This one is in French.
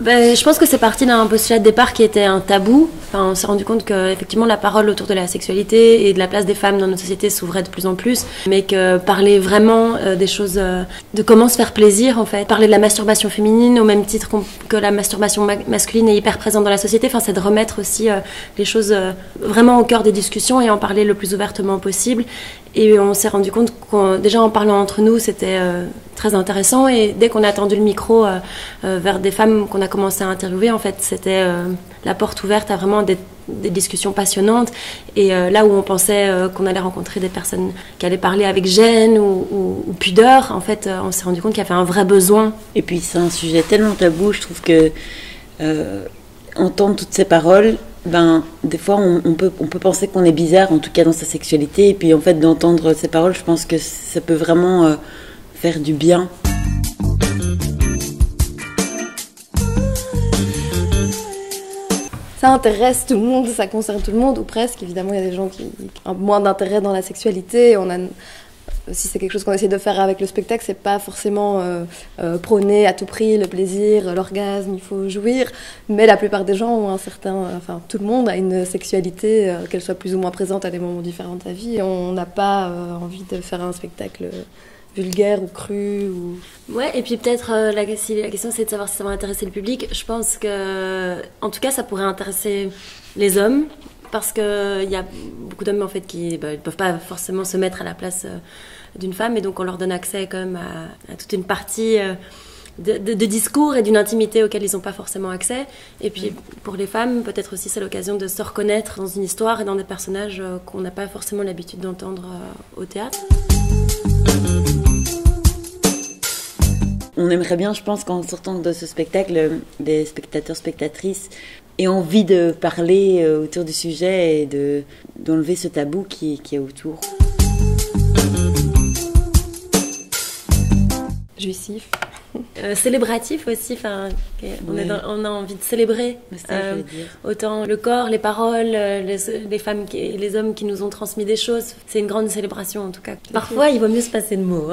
Je pense que c'est parti d'un postulat de départ qui était un tabou. Enfin, on s'est rendu compte que effectivement la parole autour de la sexualité et de la place des femmes dans notre société s'ouvrait de plus en plus, mais que parler vraiment des choses, de comment se faire plaisir en fait, parler de la masturbation féminine au même titre que la masturbation masculine est hyper présente dans la société. Enfin, c'est de remettre aussi les choses vraiment au cœur des discussions et en parler le plus ouvertement possible. Et on s'est rendu compte déjà en parlant entre nous, c'était très intéressant. Et dès qu'on a tendu le micro vers des femmes qu'on a commencé à interviewer, en fait, c'était la porte ouverte à vraiment des discussions passionnantes. Et là où on pensait qu'on allait rencontrer des personnes qui allaient parler avec gêne ou pudeur, en fait, on s'est rendu compte qu'il y avait un vrai besoin. Et puis c'est un sujet tellement tabou, je trouve que entendre toutes ces paroles, des fois on peut penser qu'on est bizarre, en tout cas dans sa sexualité, et puis en fait d'entendre ces paroles, je pense que ça peut vraiment faire du bien. Ça intéresse tout le monde, ça concerne tout le monde, ou presque. Évidemment, il y a des gens qui ont moins d'intérêt dans la sexualité. Si c'est quelque chose qu'on essaie de faire avec le spectacle, c'est pas forcément prôner à tout prix le plaisir, l'orgasme, il faut jouir. Mais la plupart des gens ont tout le monde a une sexualité, qu'elle soit plus ou moins présente à des moments différents de sa vie. Et on n'a pas envie de faire un spectacle vulgaire ou cru. Ouais, et puis peut-être si la question c'est de savoir si ça va intéresser le public, je pense que, en tout cas, ça pourrait intéresser les hommes. Parce qu'il y a beaucoup d'hommes en fait qui ne peuvent pas forcément se mettre à la place d'une femme, et donc on leur donne accès quand même à toute une partie de discours et d'une intimité auquel ils n'ont pas forcément accès. Et puis pour les femmes, peut-être aussi c'est l'occasion de se reconnaître dans une histoire et dans des personnages qu'on n'a pas forcément l'habitude d'entendre au théâtre. On aimerait bien, je pense, qu'en sortant de ce spectacle, des spectateurs, spectatrices aient envie de parler autour du sujet et d'enlever ce tabou qui est autour. Jouissif. Célébratif aussi, on a envie de célébrer autant le corps, les paroles, les femmes et les hommes qui nous ont transmis des choses. C'est une grande célébration en tout cas. Parfois il vaut mieux se passer de mots.